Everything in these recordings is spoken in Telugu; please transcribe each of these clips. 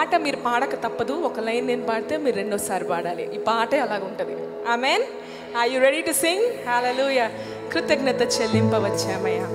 పాట మీరు పాడక తప్పదు. ఒక లైన్ నేను పాడితే మీరు రెండోసారి పాడాలి. ఈ పాటే అలాగ ఉంటుంది. Amen. Are you ready to sing? Hallelujah. కృతజ్ఞత చెల్లింపవచ్చామయ్యా.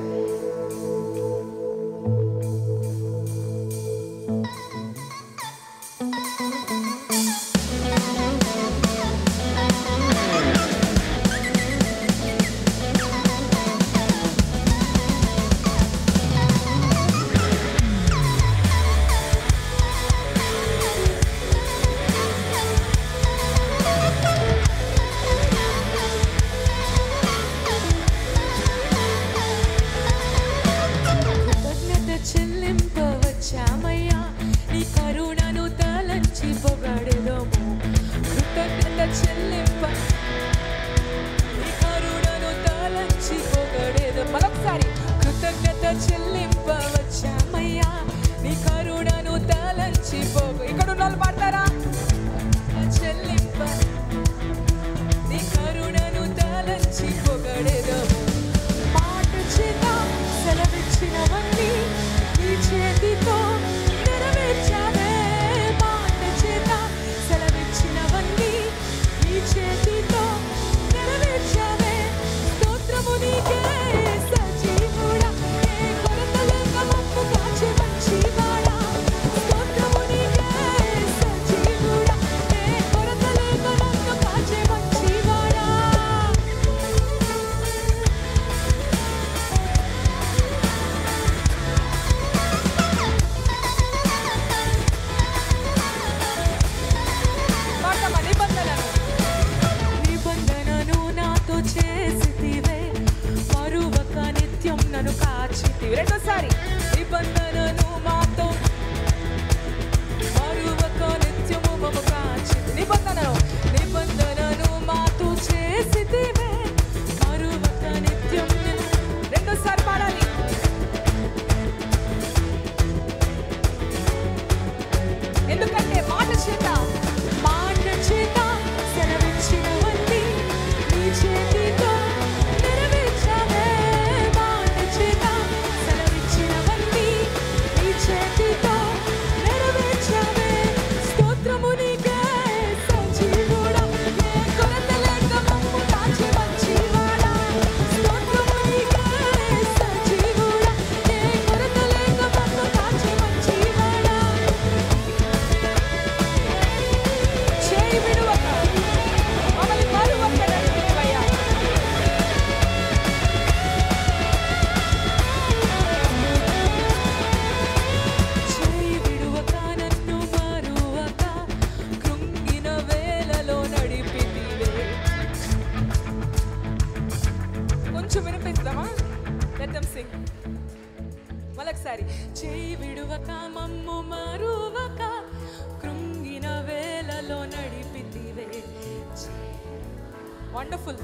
వండర్ఫుల్.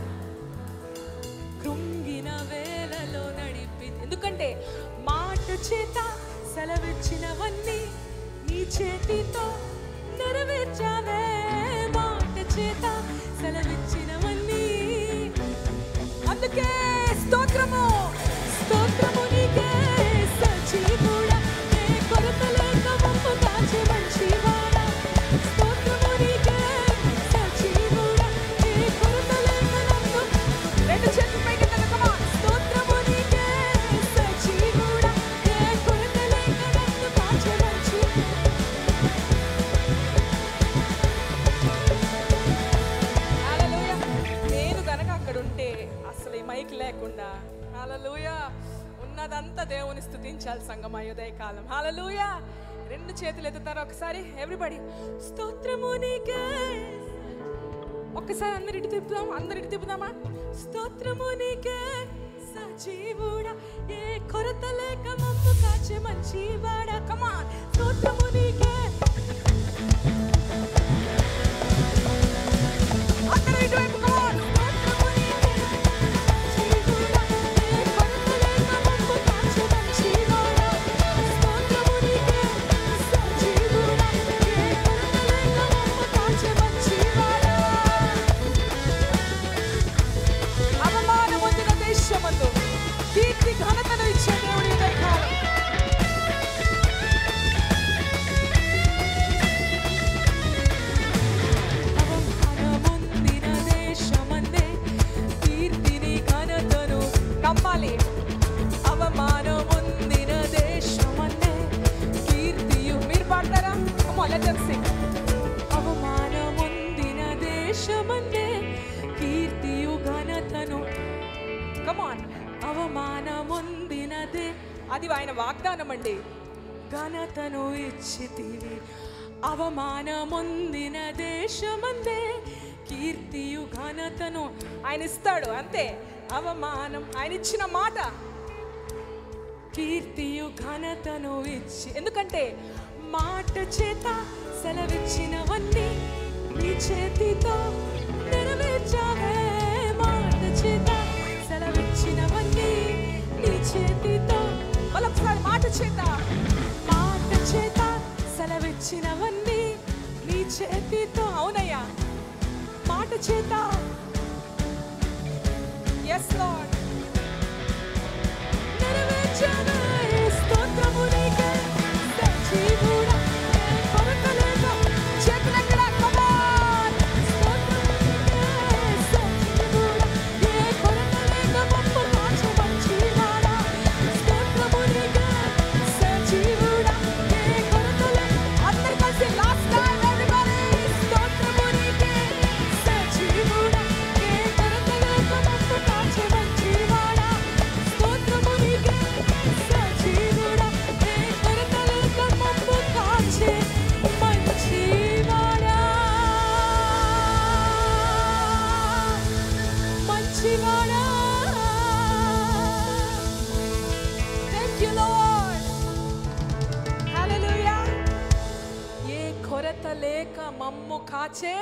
కృంగిన వేళలో నడిపి, ఎందుకంటే మాట చేత సెలవిచ్చినవన్నీ నీ చేతితో నెరవేర్చావే. మాట చేత సెలవిచ్చినవన్నీ, అందుకే స్తోత్రము స్తోత్రము నీకే సజీవుడా, నీ కొరత లేక మమ్ము కాచే మంచివాడా. స్తోత్రము నీకే సజీవుడా, నీ కొరత లేక నన్ను, రెండు చేతులు పైకి ఎత్తు. స్తోత్రము నీకే సజీవుడా, నీ కొరత లేక నన్ను కాచే మంచి. హల్లెలూయా. నేను గనక అక్కడ ఉంటే అసలు ఈ మైక్ లేకుండా హల్లెలూయా ఉన్నదంతా దేవుని స్తుతించాలి సంగమా ఉదయ కాలం. హల్లెలూయా. రెండు చేతులు ఎత్తుతారు ఒకసారి ఎవ్రీబడి. స్తోత్రము నీకే. ఒక్కసారి అందరి ఇటు తిప్పుదాం, అందరి ఇటు తిప్పుదామా. స్తోత్రము నీకే సజీవుడా, ఏ కొరత లేక మమ్ము కాచే మంచివాడా. కమాన్. స్తోత్రము నీకే. అందరూ ఇటువైపు కమాన్. కీర్తి ఘనతను ఇచ్చే దేవుడి ఉదయకాలం. అది ఆయన వాగ్దానం అండి. ఘనతను ఇచ్చితివి అవమానమొందిన దేశమందే, కీర్తియు ఘనతను ఆయన ఇస్తాడు అంతే. అవమానం ఆయన ఇచ్చిన మాట, కీర్తియు ఘనతను ఇచ్చి, ఎందుకంటే మాట చేత సెలవిచ్చినవన్నీ నీ చేతితో నెరవేర్చావే. మాట చేత సెలవిచ్చినవన్నీ నీ చేతితో, మళ్ళొకసారి మాట చేత సెలవిచ్చినవన్నీ నీ చేతితో. అవునయ్యా, మాట చేత. yes lord, నెరవేర్చావే. స్తోత్రము నీకే సజీవుడా, కొరత లేక చేతులెక్కడ కమాన్. స్తోత్రము నీకే సజీవుడా, ఏ కొరత లేక మమ్ము కాచు మంచివాడా. స్తోత్రము నీకే సజీవుడా, ఏ కొరత లేక. అందరూ కలిసి లాస్ట్ టైం everybody. స్తోత్రము నీకే సజీవుడా, ఏ కొరత లేక మమ్ము కాచు మంచివాడా. స్తోత్రము నీకే సజీవుడా, ఏ కొరత లేక మమ్ము కాచే మంచివాడా. మంచివాడా. Thank you Lord. Hallelujah. ఏ కొరత లేక మమ్ము కాచే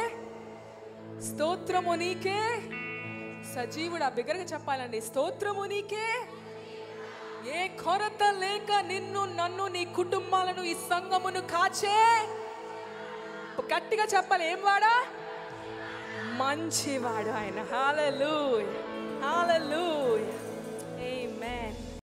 స్తోత్రము నీకే సజీవుడా. బిగ్గరగా చెప్పాలండి, స్తోత్రము నీకే. ఏ కొరత లేక నిన్ను, నన్ను, నీ కుటుంబాలను, ఈ సంఘమును కాచే, గట్టిగా చెప్పాలి, ఏం వాడా? మంచివాడు ఆయన. హల్లెలూయా, హల్లెలూయా.